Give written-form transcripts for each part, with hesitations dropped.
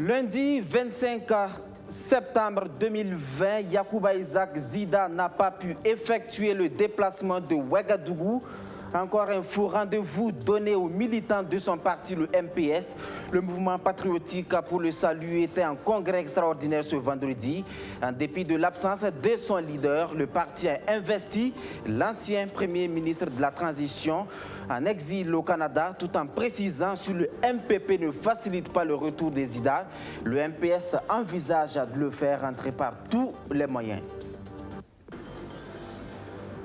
Lundi 25 septembre 2020, Yacouba Isaac Zida n'a pas pu effectuer le déplacement de Ouagadougou. Encore un faux rendez-vous donné aux militants de son parti, le MPS. Le mouvement patriotique pour le salut était en congrès extraordinaire ce vendredi. En dépit de l'absence de son leader, le parti a investi l'ancien premier ministre de la Transition en exil au Canada, tout en précisant que le MPP ne facilite pas le retour des Zida. Le MPS envisage de le faire rentrer par tous les moyens.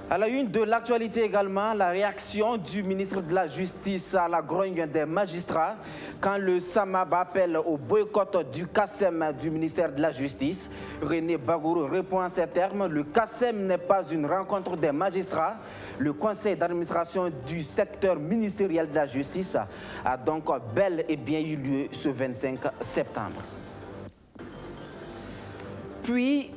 À la une de l'actualité également, la réaction du ministre de la Justice à la grogne des magistrats quand le SAMAB appelle au boycott du CASEM du ministère de la Justice. René Bagourou répond en ces termes: le CASEM n'est pas une rencontre des magistrats. Le conseil d'administration du secteur ministériel de la Justice a donc bel et bien eu lieu ce 25 septembre. Puis,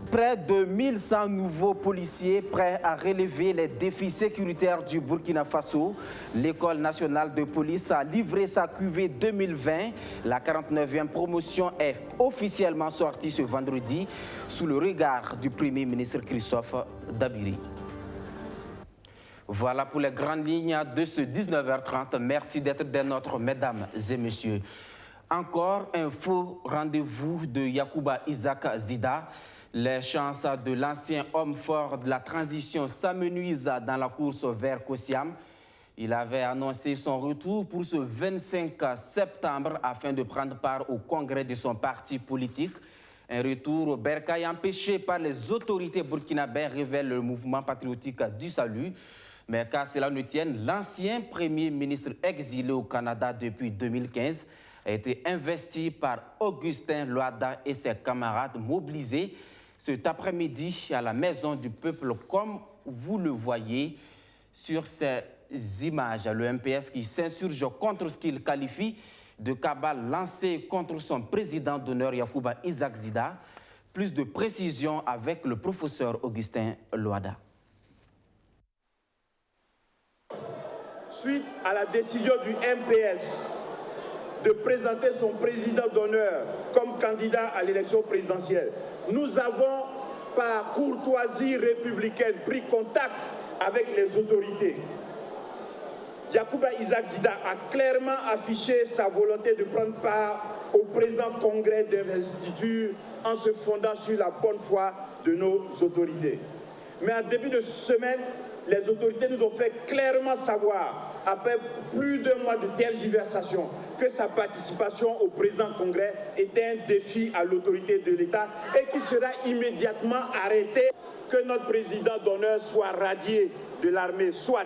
près de 1100 nouveaux policiers prêts à relever les défis sécuritaires du Burkina Faso. L'École nationale de police a livré sa cuvée 2020. La 49e promotion est officiellement sortie ce vendredi sous le regard du Premier ministre Christophe Dabiri. Voilà pour les grandes lignes de ce 19h30. Merci d'être des nôtres, mesdames et messieurs. Encore un faux rendez-vous de Yacouba Isaac Zida. Les chances de l'ancien homme fort de la transition s'amenuisent dans la course vers Kosiam. Il avait annoncé son retour pour ce 25 septembre afin de prendre part au congrès de son parti politique. Un retour au bercail empêché par les autorités burkinabées, révèle le mouvement patriotique du salut. Mais qu'à cela ne tienne, l'ancien premier ministre exilé au Canada depuis 2015 a été investi par Augustin Loada et ses camarades mobilisés cet après-midi à la Maison du Peuple, comme vous le voyez sur ces images. Le MPS qui s'insurge contre ce qu'il qualifie de cabale lancée contre son président d'honneur Yacouba Isaac Zida. Plus de précisions avec le professeur Augustin Loada. Suite à la décision du MPS de présenter son président d'honneur comme candidat à l'élection présidentielle, nous avons, par courtoisie républicaine, pris contact avec les autorités. Yacouba Isaac Zida a clairement affiché sa volonté de prendre part au présent congrès d'investiture en se fondant sur la bonne foi de nos autorités. Mais en début de semaine, les autorités nous ont fait clairement savoir, après plus d'un mois de tergiversation, que sa participation au présent congrès était un défi à l'autorité de l'État et qui sera immédiatement arrêté, que notre président d'honneur soit radié de l'armée, soit,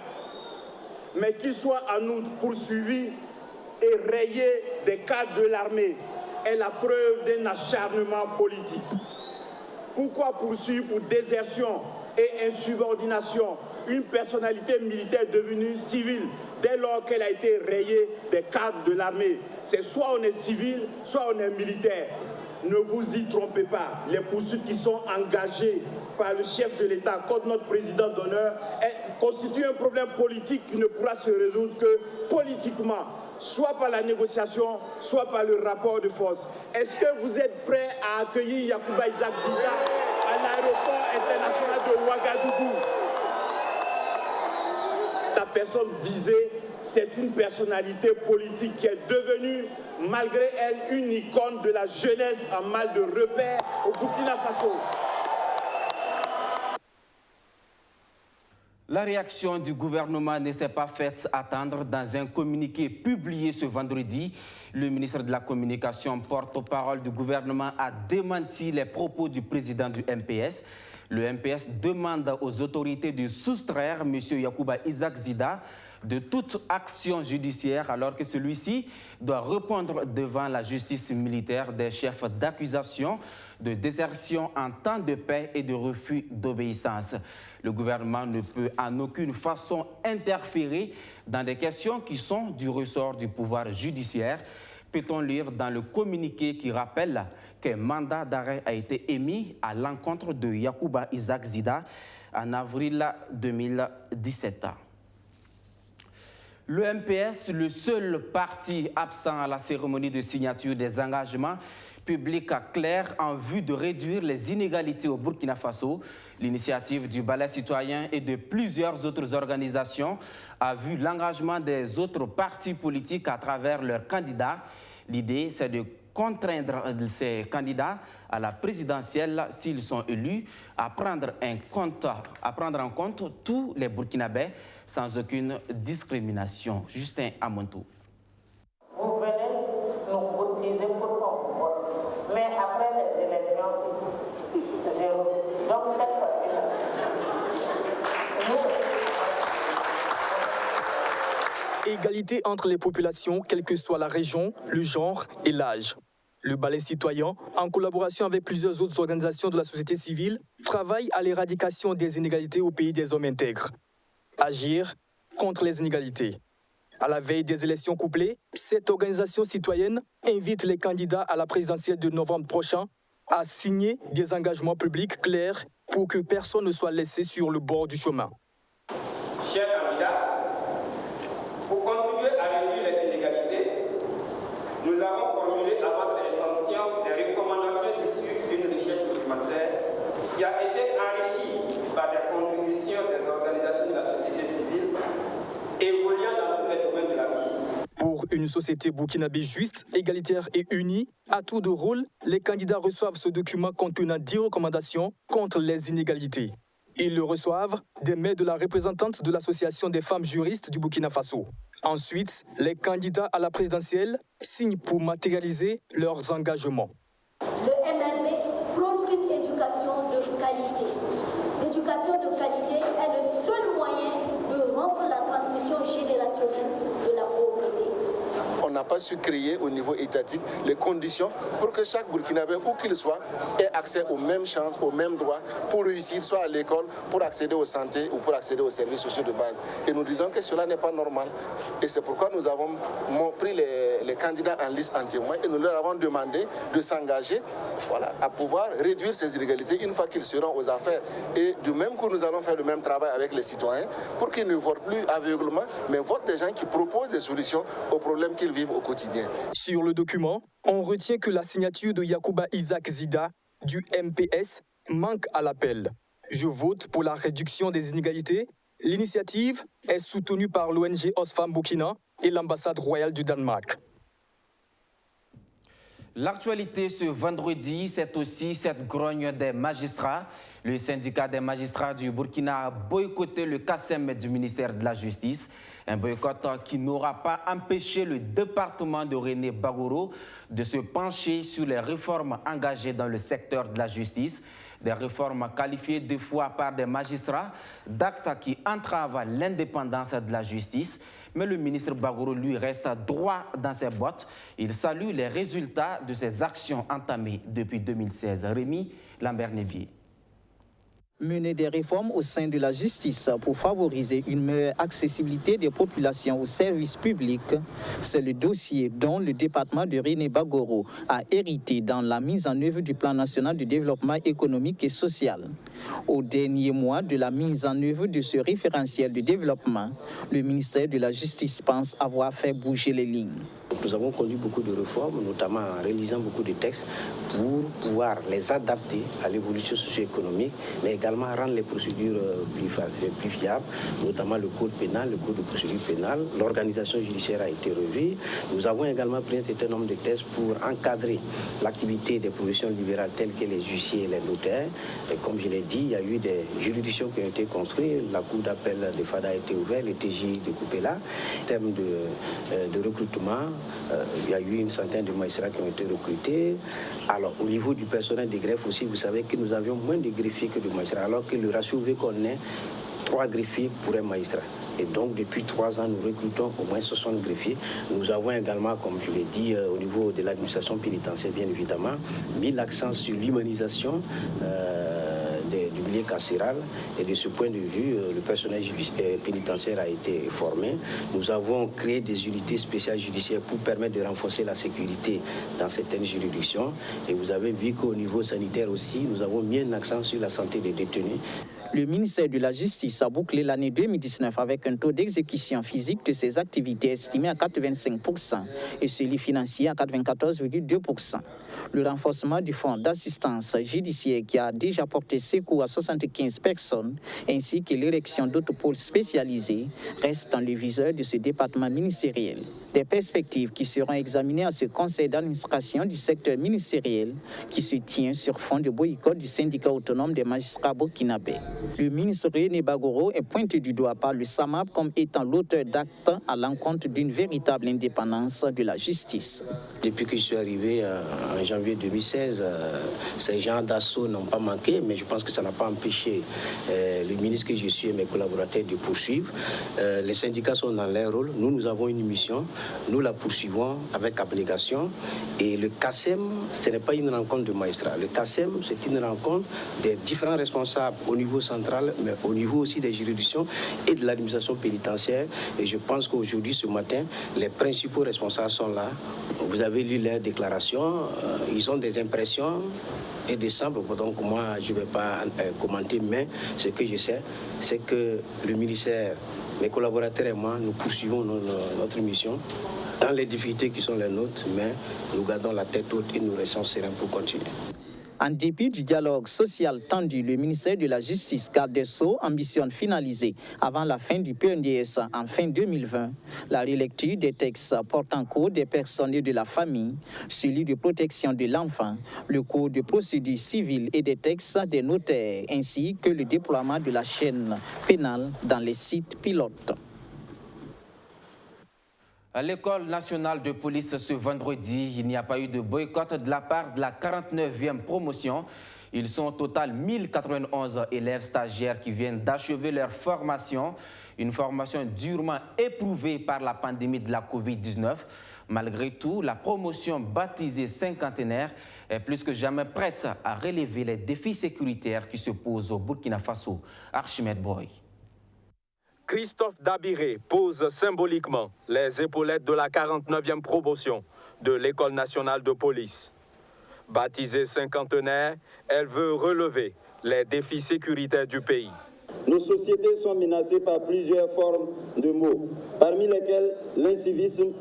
mais qu'il soit en outre poursuivi et rayé des cadres de l'armée est la preuve d'un acharnement politique. Pourquoi poursuivre pour désertion et insubordination une personnalité militaire devenue civile dès lors qu'elle a été rayée des cadres de l'armée? C'est soit on est civil, soit on est militaire. Ne vous y trompez pas. Les poursuites qui sont engagées par le chef de l'État contre notre président d'honneur constituent un problème politique qui ne pourra se résoudre que politiquement, soit par la négociation, soit par le rapport de force. Est-ce que vous êtes prêts à accueillir Yacouba Isaac Zida à l'aéroport international de Ouagadougou? La personne visée, c'est une personnalité politique qui est devenue, malgré elle, une icône de la jeunesse en mal de repère au Burkina Faso. La réaction du gouvernement ne s'est pas faite attendre. Dans un communiqué publié ce vendredi, le ministre de la Communication, porte-parole du gouvernement, a démenti les propos du président du MPS. Le MPS demande aux autorités de soustraire M. Yacouba Isaac Zida de toute action judiciaire alors que celui-ci doit répondre devant la justice militaire des chefs d'accusation de désertion en temps de paix et de refus d'obéissance. Le gouvernement ne peut en aucune façon interférer dans des questions qui sont du ressort du pouvoir judiciaire. Peut-on lire dans le communiqué qui rappelle qu'un mandat d'arrêt a été émis à l'encontre de Yacouba Isaac Zida en avril 2017. Le MPS, le seul parti absent à la cérémonie de signature des engagements publics clairs en vue de réduire les inégalités au Burkina Faso. L'initiative du Balai citoyen et de plusieurs autres organisations a vu l'engagement des autres partis politiques à travers leurs candidats. L'idée, c'est de contraindre ces candidats à la présidentielle, s'ils sont élus, à prendre en compte tous les Burkinabés sans aucune discrimination. Justin Amontou. Vous venez nous cotiser pour qu'on vote, mais après les élections, zéro. Donc cette fois-ci-là, Égalité entre les populations, quelle que soit la région, le genre et l'âge. Le Balai citoyen, en collaboration avec plusieurs autres organisations de la société civile, travaille à l'éradication des inégalités au pays des hommes intègres. Agir contre les inégalités. À la veille des élections couplées, cette organisation citoyenne invite les candidats à la présidentielle de novembre prochain à signer des engagements publics clairs pour que personne ne soit laissé sur le bord du chemin. Chers candidats, pour contribuer à réduire les inégalités, nous avons formulé à votre intention des recommandations issues d'une recherche documentaire qui a été enrichie par des contributions des organisations de la société civile évoluant dans tous les domaines de la vie. Pour une société burkinabé juste, égalitaire et unie, à tour de rôle, les candidats reçoivent ce document contenant 10 recommandations contre les inégalités. Ils le reçoivent des mains de la représentante de l'Association des femmes juristes du Burkina Faso. Ensuite, les candidats à la présidentielle signent pour matérialiser leurs engagements. Le MRD prône une éducation de qualité. L'éducation de qualité est le seul moyen de rompre la transmission générationnelle de la pauvreté. On n'a pas su créer au niveau étatique les conditions pour que chaque Burkinabé, où qu'il soit, ait accès aux mêmes chances, aux mêmes droits pour réussir, soit à l'école, pour accéder aux santé ou pour accéder aux services sociaux de base. Et nous disons que cela n'est pas normal. Et c'est pourquoi nous avons pris les candidats en liste en témoin et nous leur avons demandé de s'engager à pouvoir réduire ces inégalités une fois qu'ils seront aux affaires. Et du même coup, nous allons faire le même travail avec les citoyens pour qu'ils ne votent plus aveuglement, mais votent des gens qui proposent des solutions aux problèmes qu'ils vivent au quotidien. Sur le document, on retient que la signature de Yacouba Isaac Zida du MPS manque à l'appel. Je vote pour la réduction des inégalités. L'initiative est soutenue par l'ONG Oxfam Burkina et l'ambassade royale du Danemark. L'actualité ce vendredi, c'est aussi cette grogne des magistrats. Le syndicat des magistrats du Burkina a boycotté le CASEM du ministère de la Justice. Un boycott qui n'aura pas empêché le département de René Bagoro de se pencher sur les réformes engagées dans le secteur de la justice. Des réformes qualifiées deux fois par des magistrats d'actes qui entravent l'indépendance de la justice. Mais le ministre Bagoro, lui, reste droit dans ses bottes. Il salue les résultats de ses actions entamées depuis 2016. Rémi Lambert-Névier. Mener des réformes au sein de la justice pour favoriser une meilleure accessibilité des populations aux services publics, c'est le dossier dont le département de René Bagoro a hérité dans la mise en œuvre du plan national de développement économique et social. Au dernier mois de la mise en œuvre de ce référentiel de développement, le ministère de la Justice pense avoir fait bouger les lignes. Nous avons conduit beaucoup de réformes, notamment en réalisant beaucoup de textes pour pouvoir les adapter à l'évolution socio-économique, mais également rendre les procédures plus fiables, notamment le code pénal, le code de procédure pénale. L'organisation judiciaire a été revue. Nous avons également pris un certain nombre de textes pour encadrer l'activité des professions libérales telles que les huissiers et les notaires. Et comme je l'ai dit, il y a eu des juridictions qui ont été construites. La cour d'appel de Fada a été ouverte, le TJ de Coupéla. En termes de recrutement, il y a eu une centaine de magistrats qui ont été recrutés. Alors, au niveau du personnel des greffes aussi, vous savez que nous avions moins de greffiers que de magistrats, alors que le ratio veut qu'on ait 3 greffiers pour un magistrat. Et donc, depuis 3 ans, nous recrutons au moins 60 greffiers. Nous avons également, comme je l'ai dit, au niveau de l'administration pénitentiaire, bien évidemment, mis l'accent sur l'humanisation du milieu carcéral. Et de ce point de vue, le personnel pénitentiaire a été formé. Nous avons créé des unités spéciales judiciaires pour permettre de renforcer la sécurité dans certaines juridictions. Et vous avez vu qu'au niveau sanitaire aussi, nous avons mis un accent sur la santé des détenus. Le ministère de la Justice a bouclé l'année 2019 avec un taux d'exécution physique de ses activités estimé à 85% et celui financier à 94,2%. Le renforcement du fonds d'assistance judiciaire qui a déjà porté secours à 75 personnes ainsi que l'érection d'autres pôles spécialisés restent dans le viseur de ce département ministériel. Des perspectives qui seront examinées à ce conseil d'administration du secteur ministériel qui se tient sur fond de boycott du syndicat autonome des magistrats burkinabés. Le ministre René Bagoro est pointé du doigt par le SAMAP comme étant l'auteur d'actes à l'encontre d'une véritable indépendance de la justice. Depuis que je suis arrivé en janvier 2016, ces gens d'assaut n'ont pas manqué, mais je pense que ça n'a pas empêché le ministre que je suis et mes collaborateurs de poursuivre. Les syndicats sont dans leur rôle. Nous avons une mission. Nous la poursuivons avec abnégation. Et le CASEM, ce n'est pas une rencontre de magistrats. Le CASEM, c'est une rencontre des différents responsables au niveau central, mais au niveau aussi des juridictions et de l'administration pénitentiaire. Et je pense qu'aujourd'hui, ce matin, les principaux responsables sont là. Vous avez lu leurs déclarations. Ils ont des impressions et des samples. Donc moi, je ne vais pas commenter, mais ce que je sais, c'est que le ministère, mes collaborateurs et moi, nous poursuivons notre mission dans les difficultés qui sont les nôtres, mais nous gardons la tête haute et nous restons sereins pour continuer. En dépit du dialogue social tendu, le ministère de la Justice, garde des Sceaux, ambitionne finaliser avant la fin du PNDS en fin 2020 la relecture des textes portant code des personnes et de la famille, celui de protection de l'enfant, le code de procédure civile et des textes des notaires, ainsi que le déploiement de la chaîne pénale dans les sites pilotes. À l'École nationale de police ce vendredi, il n'y a pas eu de boycott de la part de la 49e promotion. Ils sont au total 1091 élèves stagiaires qui viennent d'achever leur formation. Une formation durement éprouvée par la pandémie de la Covid-19. Malgré tout, la promotion baptisée cinquantenaire est plus que jamais prête à relever les défis sécuritaires qui se posent au Burkina Faso. Archimède Boy. Christophe Dabiré pose symboliquement les épaulettes de la 49e promotion de l'École nationale de police. Baptisée cinquantenaire, elle veut relever les défis sécuritaires du pays. Nos sociétés sont menacées par plusieurs formes de maux, parmi lesquelles l'incivisme,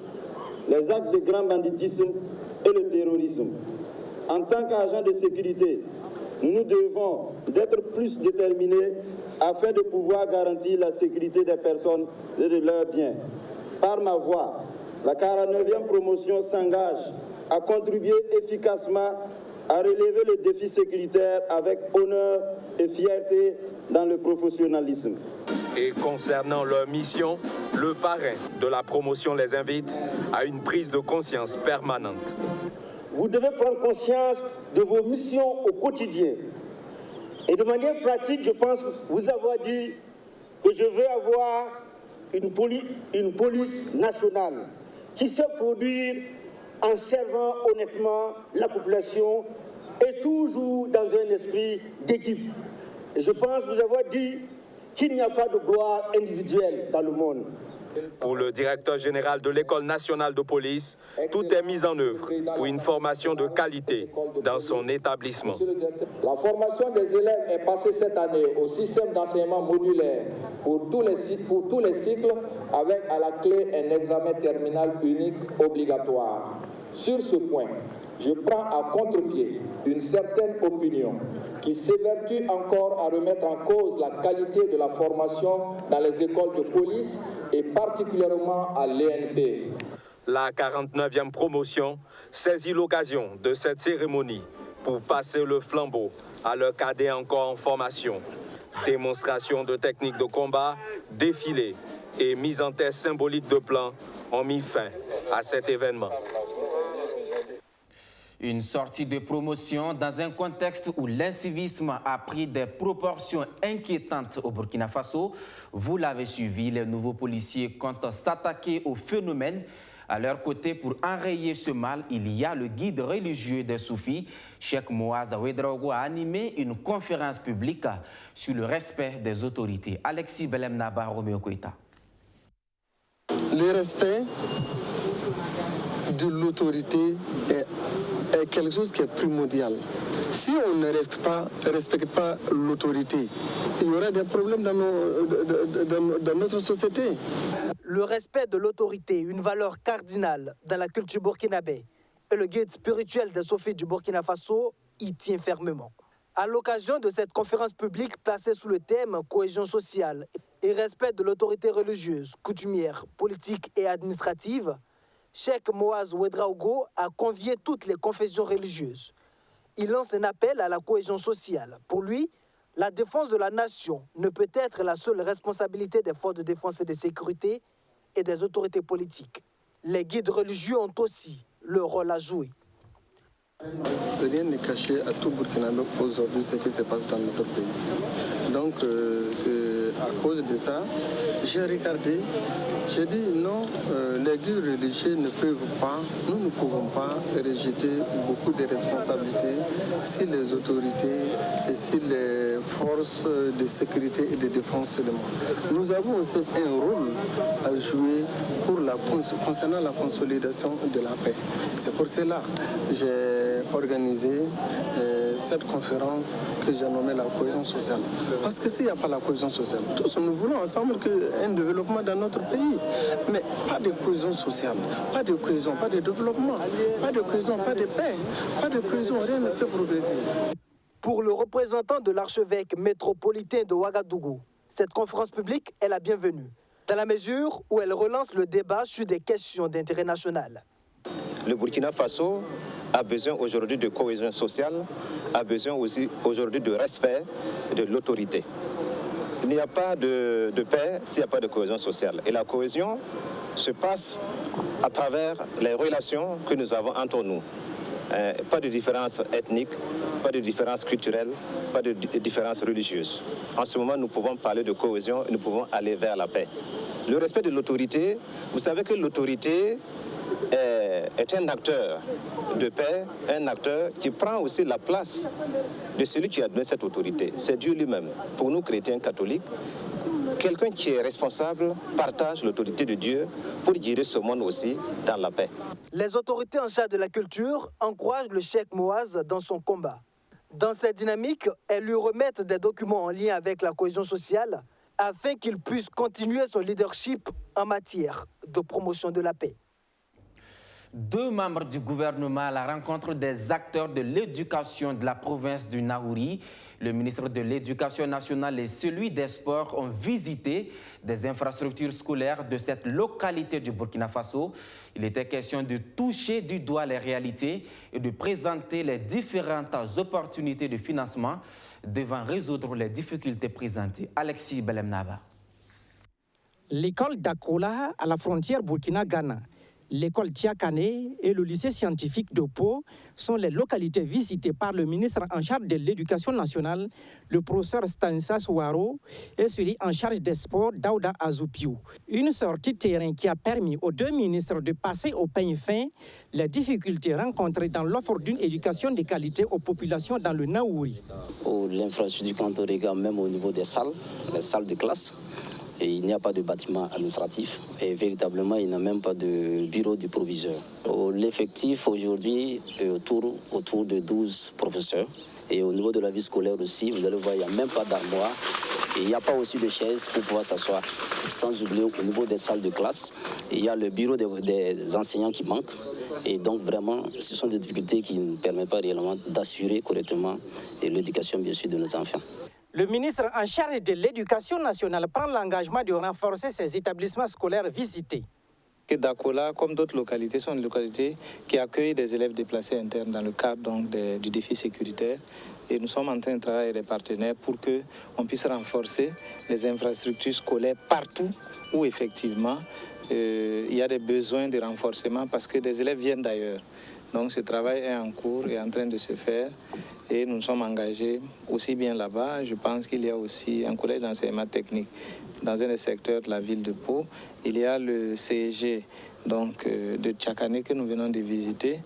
les actes de grand banditisme et le terrorisme. En tant qu'agents de sécurité, nous nous devons d'être plus déterminés afin de pouvoir garantir la sécurité des personnes et de leurs biens. Par ma voix, la 49e promotion s'engage à contribuer efficacement à relever le défi sécuritaire avec honneur et fierté dans le professionnalisme. Et concernant leur mission, le parrain de la promotion les invite à une prise de conscience permanente. Vous devez prendre conscience de vos missions au quotidien. Et de manière pratique, je pense vous avoir dit que je veux avoir une police nationale qui sait produire en servant honnêtement la population et toujours dans un esprit d'équipe. Et je pense vous avoir dit qu'il n'y a pas de gloire individuelle dans le monde. Pour le directeur général de l'École nationale de police, tout est mis en œuvre pour une formation de qualité dans son établissement. La formation des élèves est passée cette année au système d'enseignement modulaire pour tous les cycles avec à la clé un examen terminal unique obligatoire. Sur ce point, je prends à contre-pied une certaine opinion qui s'évertue encore à remettre en cause la qualité de la formation dans les écoles de police et particulièrement à l'ENP. La 49e promotion saisit l'occasion de cette cérémonie pour passer le flambeau à leurs cadets encore en formation. Démonstration de techniques de combat, défilé et mise en tête symbolique de plans ont mis fin à cet événement. Une sortie de promotion dans un contexte où l'incivisme a pris des proportions inquiétantes au Burkina Faso. Vous l'avez suivi, les nouveaux policiers comptent s'attaquer au phénomène. À leur côté, pour enrayer ce mal, il y a le guide religieux des soufis. Cheikh Mouaz Ouedraogo a animé une conférence publique sur le respect des autorités. Alexis Belem Naba, Roméo Koïta. Le respect de l'autorité est quelque chose qui est primordial. Si on ne respecte pas l'autorité, il y aura des problèmes dans notre société. Le respect de l'autorité, une valeur cardinale dans la culture burkinabé, et le guide spirituel des Sophies du Burkina Faso y tient fermement. À l'occasion de cette conférence publique placée sous le thème cohésion sociale et respect de l'autorité religieuse, coutumière, politique et administrative, Cheikh Moaz Ouedraogo a convié toutes les confessions religieuses. Il lance un appel à la cohésion sociale. Pour lui, la défense de la nation ne peut être la seule responsabilité des forces de défense et de sécurité et des autorités politiques. Les guides religieux ont aussi leur rôle à jouer. Rien n'est caché à tout Burkinabé aujourd'hui ce qui se passe dans notre pays. Donc c'est à cause de ça, j'ai regardé, j'ai dit non, les guides religieux ne peuvent pas, nous ne pouvons pas rejeter beaucoup de responsabilités si les autorités et si les forces de sécurité et de défense seulement. Nous avons aussi un rôle à jouer concernant la consolidation de la paix. C'est pour cela que j'ai organisé cette conférence que j'ai nommée la cohésion sociale. Parce que s'il n'y a pas la cohésion sociale, tous nous voulons ensemble un développement dans notre pays. Mais pas de cohésion sociale, pas de cohésion, pas de développement, pas de cohésion, pas de paix, pas de cohésion, rien ne peut progresser. Pour le représentant de l'archevêque métropolitain de Ouagadougou, cette conférence publique est la bienvenue, dans la mesure où elle relance le débat sur des questions d'intérêt national. Le Burkina Faso a besoin aujourd'hui de cohésion sociale, a besoin aussi aujourd'hui de respect de l'autorité. Il n'y a pas de paix s'il n'y a pas de cohésion sociale. Et la cohésion se passe à travers les relations que nous avons entre nous. Pas de différence ethnique, pas de différence culturelle, pas de différence religieuse. En ce moment, nous pouvons parler de cohésion et nous pouvons aller vers la paix. Le respect de l'autorité, vous savez que l'autorité est un acteur de paix, un acteur qui prend aussi la place de celui qui a donné cette autorité. C'est Dieu lui-même. Pour nous, chrétiens catholiques, quelqu'un qui est responsable partage l'autorité de Dieu pour guider ce monde aussi dans la paix. Les autorités en charge de la culture encouragent le Cheikh Moaz dans son combat. Dans cette dynamique, elles lui remettent des documents en lien avec la cohésion sociale afin qu'il puisse continuer son leadership en matière de promotion de la paix. 2 membres du gouvernement à la rencontre des acteurs de l'éducation de la province du Naouri. Le ministre de l'Éducation nationale et celui des Sports ont visité des infrastructures scolaires de cette localité du Burkina Faso. Il était question de toucher du doigt les réalités et de présenter les différentes opportunités de financement devant résoudre les difficultés présentées. Alexis Belemnaba. L'école d'Akola à la frontière Burkina-Ghana, l'école Tiakane et le lycée scientifique de Pau sont les localités visitées par le ministre en charge de l'Éducation nationale, le professeur Stanislas Ouaro, et celui en charge des sports, Daouda Azoupiou. Une sortie terrain qui a permis aux 2 ministres de passer au peigne fin les difficultés rencontrées dans l'offre d'une éducation de qualité aux populations dans le Naouri. L'infrastructure, quand on regarde même au niveau des salles, les salles de classe, et il n'y a pas de bâtiment administratif et véritablement il n'y a même pas de bureau du proviseur. L'effectif aujourd'hui est autour de 12 professeurs et au niveau de la vie scolaire aussi, vous allez voir, il n'y a même pas d'armoire et il n'y a pas aussi de chaises pour pouvoir s'asseoir. Sans oublier au niveau des salles de classe, il y a le bureau des enseignants qui manque. Et donc vraiment, ce sont des difficultés qui ne permettent pas réellement d'assurer correctement l'éducation bien sûr de nos enfants. Le ministre en charge de l'Éducation nationale prend l'engagement de renforcer ces établissements scolaires visités. Dakola, comme d'autres localités, sont des localités qui accueillent des élèves déplacés internes dans le cadre donc, du défi sécuritaire. Et nous sommes en train de travailler avec des partenaires pour qu'on puisse renforcer les infrastructures scolaires partout où effectivement il y a des besoins de renforcement parce que des élèves viennent d'ailleurs. Donc ce travail est en cours et en train de se faire et nous sommes engagés aussi bien là-bas. Je pense qu'il y a aussi un collège d'enseignement technique dans un des secteurs de la ville de Pau. Il y a le CEG donc, de Tiakane que nous venons de visiter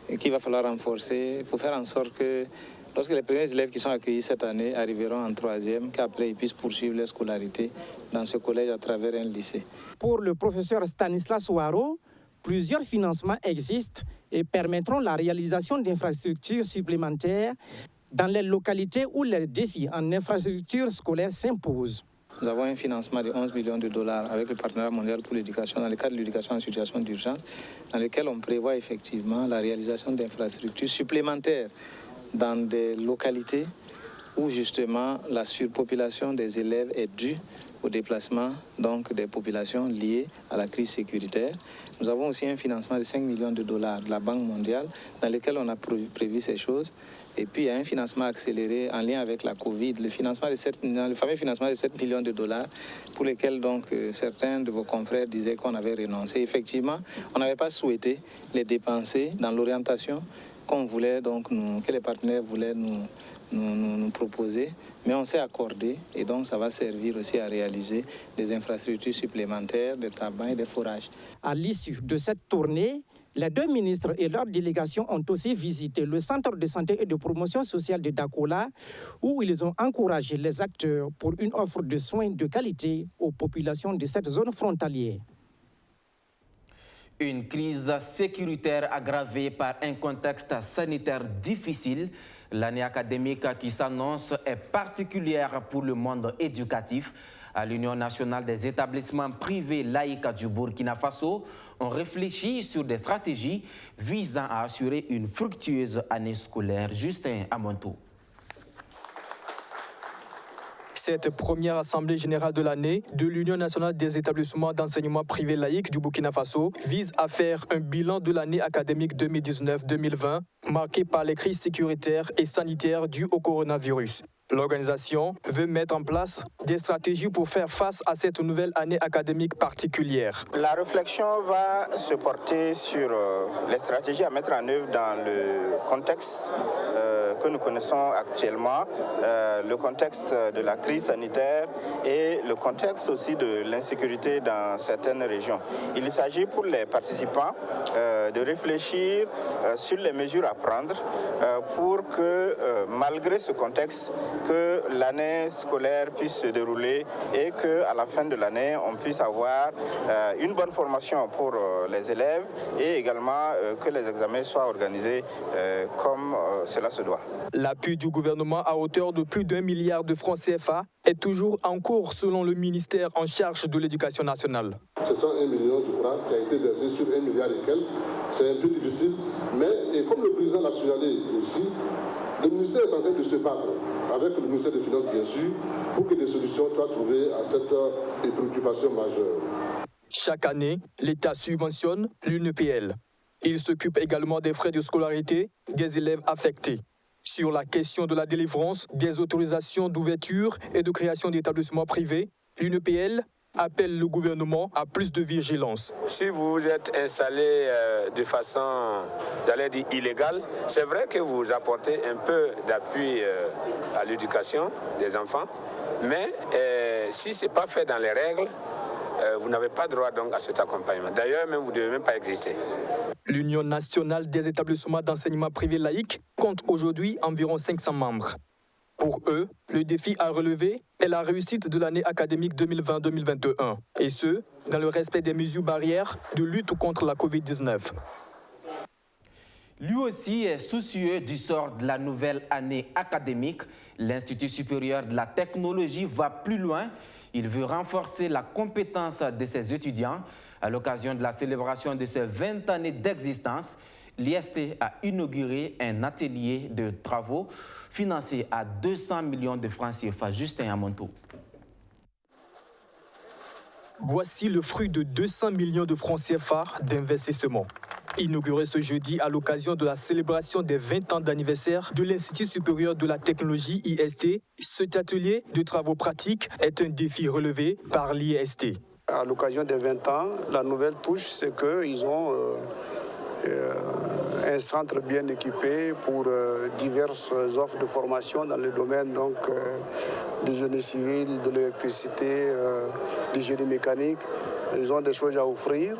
et qu'il va falloir renforcer pour faire en sorte que lorsque les premiers élèves qui sont accueillis cette année arriveront en 3e, qu'après ils puissent poursuivre leur scolarité dans ce collège à travers un lycée. Pour le professeur Stanislas Ouaro, plusieurs financements existent et permettront la réalisation d'infrastructures supplémentaires dans les localités où les défis en infrastructure scolaire s'imposent. Nous avons un financement de 11 millions de dollars avec le partenariat mondial pour l'éducation dans le cadre de l'éducation en situation d'urgence, dans lequel on prévoit effectivement la réalisation d'infrastructures supplémentaires dans des localités où justement la surpopulation des élèves est due au déplacement donc, des populations liées à la crise sécuritaire. Nous avons aussi un financement de 5 millions de dollars de la Banque mondiale dans lequel on a prévu ces choses. Et puis il y a un financement accéléré en lien avec la Covid, le fameux financement de 7 millions de dollars pour lesquels donc, certains de vos confrères disaient qu'on avait renoncé. Effectivement, on n'avait pas souhaité les dépenser dans l'orientation qu'on voulait, donc, que les partenaires voulaient nous proposer, mais on s'est accordé et donc ça va servir aussi à réaliser des infrastructures supplémentaires de tabac et de forage. À l'issue de cette tournée, les deux ministres et leur délégation ont aussi visité le centre de santé et de promotion sociale de Dakola, où ils ont encouragé les acteurs pour une offre de soins de qualité aux populations de cette zone frontalière. Une crise sécuritaire aggravée par un contexte sanitaire difficile. L'année académique qui s'annonce est particulière pour le monde éducatif. À l'Union nationale des établissements privés laïcs du Burkina Faso, on réfléchit sur des stratégies visant à assurer une fructueuse année scolaire. Justin Amonto. Cette première assemblée générale de l'année de l'Union nationale des établissements d'enseignement privé laïque du Burkina Faso vise à faire un bilan de l'année académique 2019-2020 marquée par les crises sécuritaires et sanitaires dues au coronavirus. L'organisation veut mettre en place des stratégies pour faire face à cette nouvelle année académique particulière. La réflexion va se porter sur les stratégies à mettre en œuvre dans le contexte que nous connaissons actuellement, le contexte de la crise sanitaire et le contexte aussi de l'insécurité dans certaines régions. Il s'agit pour les participants de réfléchir sur les mesures à prendre pour que, malgré ce contexte, que l'année scolaire puisse se dérouler et qu'à la fin de l'année, on puisse avoir une bonne formation pour les élèves et également que les examens soient organisés comme cela se doit. L'appui du gouvernement à hauteur de plus d'1 milliard de francs CFA est toujours en cours selon le ministère en charge de l'éducation nationale. Ce sont 1 million, je crois, qui a été versé sur 1 milliard et quelques. C'est un peu difficile, mais et comme le président l'a signalé aussi, le ministère est en train de se battre avec le ministère des Finances, bien sûr, pour que des solutions soient trouvées à cette préoccupation majeure. Chaque année, l'État subventionne l'UNEPL. Il s'occupe également des frais de scolarité des élèves affectés. Sur la question de la délivrance des autorisations d'ouverture et de création d'établissements privés, l'UNEPL appelle le gouvernement à plus de vigilance. Si vous vous êtes installé de façon, j'allais dire, illégale, c'est vrai que vous apportez un peu d'appui à l'éducation des enfants, mais si ce n'est pas fait dans les règles, vous n'avez pas droit donc à cet accompagnement. D'ailleurs, même vous ne devez même pas exister. L'Union nationale des établissements d'enseignement privé laïque compte aujourd'hui environ 500 membres. Pour eux, le défi à relever est la réussite de l'année académique 2020-2021, et ce, dans le respect des mesures barrières de lutte contre la Covid-19. Lui aussi est soucieux du sort de la nouvelle année académique. L'Institut supérieur de la technologie va plus loin. Il veut renforcer la compétence de ses étudiants. À l'occasion de la célébration de ses 20 années d'existence, l'IST a inauguré un atelier de travaux financé à 200 millions de francs CFA. Justin Amonto. Voici le fruit de 200 millions de francs CFA d'investissement. Inauguré ce jeudi à l'occasion de la célébration des 20 ans d'anniversaire de l'Institut supérieur de la technologie IST, cet atelier de travaux pratiques est un défi relevé par l'IST. À l'occasion des 20 ans, la nouvelle touche, c'est qu'ils ont un centre bien équipé pour diverses offres de formation dans le domaine donc, du génie civil, de l'électricité, du génie mécanique. Ils ont des choses à offrir.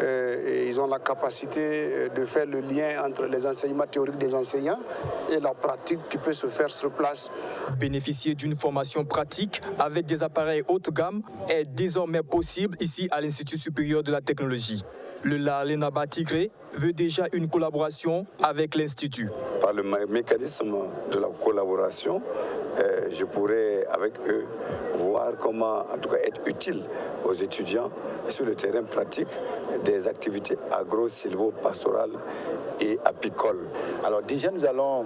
Et ils ont la capacité de faire le lien entre les enseignements théoriques des enseignants et la pratique qui peut se faire sur place. Bénéficier d'une formation pratique avec des appareils haute gamme est désormais possible ici à l'Institut supérieur de la technologie. Le Lalena Batigré veut déjà une collaboration avec l'Institut. Par le mécanisme de la collaboration, je pourrais avec eux voir comment, en tout cas, être utile aux étudiants sur le terrain pratique des activités agro-silvo-pastorales et apicoles. Alors déjà, nous allons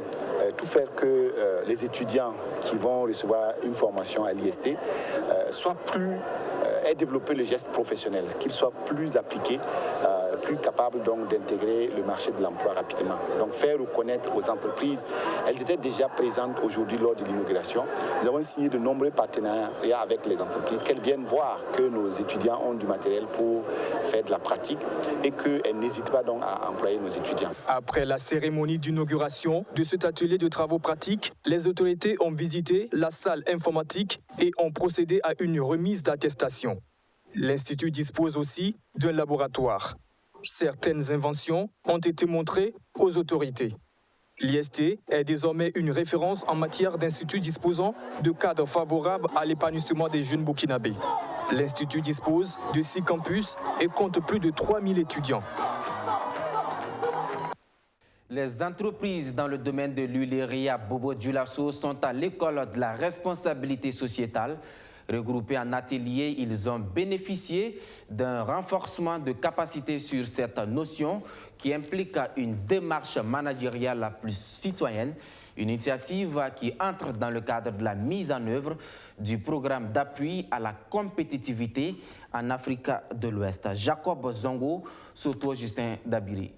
tout faire que les étudiants qui vont recevoir une formation à l'IST aient développé le geste professionnel, qu'ils soient plus appliqués, plus capables donc d'intégrer le marché de l'emploi rapidement. Donc faire reconnaître aux entreprises, elles étaient déjà présentes aujourd'hui lors de l'inauguration. Nous avons signé de nombreux partenariats avec les entreprises, qu'elles viennent voir que nos étudiants ont du matériel pour faire de la pratique et qu'elles n'hésitent pas donc à employer nos étudiants. Après la cérémonie d'inauguration de cet atelier de travaux pratiques, les autorités ont visité la salle informatique et ont procédé à une remise d'attestation. L'Institut dispose aussi d'un laboratoire. Certaines inventions ont été montrées aux autorités. L'IST est désormais une référence en matière d'instituts disposant de cadres favorables à l'épanouissement des jeunes burkinabés. L'Institut dispose de 6 campus et compte plus de 3000 étudiants. Les entreprises dans le domaine de l'huilerie à Bobo Dioulasso sont à l'école de la responsabilité sociétale. Regroupés en atelier, ils ont bénéficié d'un renforcement de capacité sur cette notion qui implique une démarche managériale plus citoyenne, une initiative qui entre dans le cadre de la mise en œuvre du programme d'appui à la compétitivité en Afrique de l'Ouest. Jacob Zongo, Soto Justin Dabiri.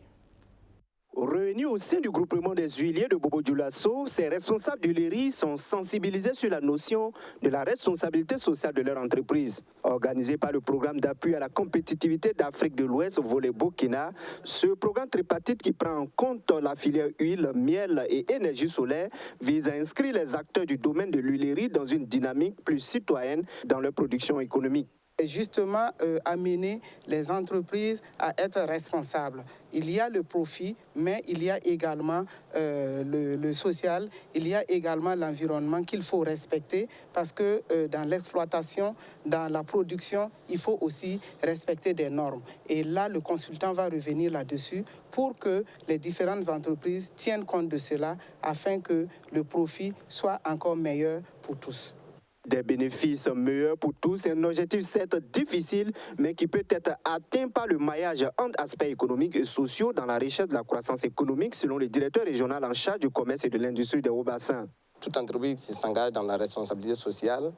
Réunis au sein du groupement des huiliers de Bobo Dioulasso, ces responsables d'huilerie sont sensibilisés sur la notion de la responsabilité sociale de leur entreprise. Organisé par le programme d'appui à la compétitivité d'Afrique de l'Ouest, volet Burkina, ce programme tripartite qui prend en compte la filière huile, miel et énergie solaire vise à inscrire les acteurs du domaine de l'huilerie dans une dynamique plus citoyenne dans leur production économique. Et justement, amener les entreprises à être responsables. Il y a le profit, mais il y a également le social, il y a également l'environnement qu'il faut respecter parce que dans l'exploitation, dans la production, il faut aussi respecter des normes. Et là, le consultant va revenir là-dessus pour que les différentes entreprises tiennent compte de cela afin que le profit soit encore meilleur pour tous. Des bénéfices meilleurs pour tous, c'est un objectif certes difficile, mais qui peut être atteint par le maillage entre aspects économiques et sociaux dans la recherche de la croissance économique, selon le directeur régional en charge du commerce et de l'industrie des Hauts-Bassins. Toute entreprise qui s'engage dans la responsabilité sociale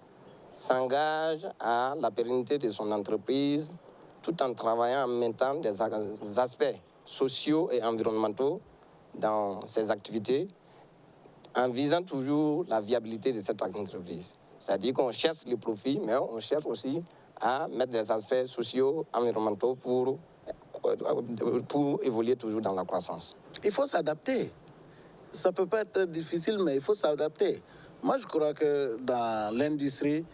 s'engage à la pérennité de son entreprise, tout en travaillant en même temps des aspects sociaux et environnementaux dans ses activités, en visant toujours la viabilité de cette entreprise. C'est-à-dire qu'on cherche le profit, mais on cherche aussi à mettre des aspects sociaux, environnementaux pour évoluer toujours dans la croissance. Il faut s'adapter. Ça peut pas être difficile, mais il faut s'adapter. Moi, je crois que dans l'industrie,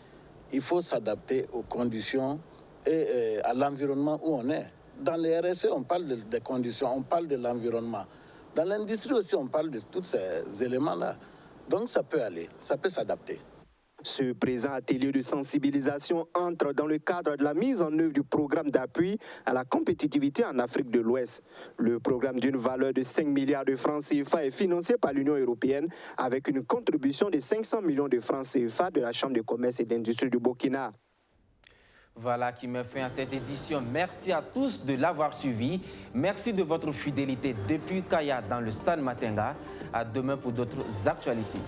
il faut s'adapter aux conditions et à l'environnement où on est. Dans les RSE, on parle des conditions, on parle de l'environnement. Dans l'industrie aussi, on parle de tous ces éléments-là. Donc ça peut aller, ça peut s'adapter. Ce présent atelier de sensibilisation entre dans le cadre de la mise en œuvre du programme d'appui à la compétitivité en Afrique de l'Ouest. Le programme d'une valeur de 5 milliards de francs CFA est financé par l'Union européenne avec une contribution de 500 millions de francs CFA de la Chambre de commerce et d'industrie du Burkina. Voilà qui met fin à cette édition. Merci à tous de l'avoir suivi. Merci de votre fidélité depuis Kaya dans le San Matenga. À demain pour d'autres actualités.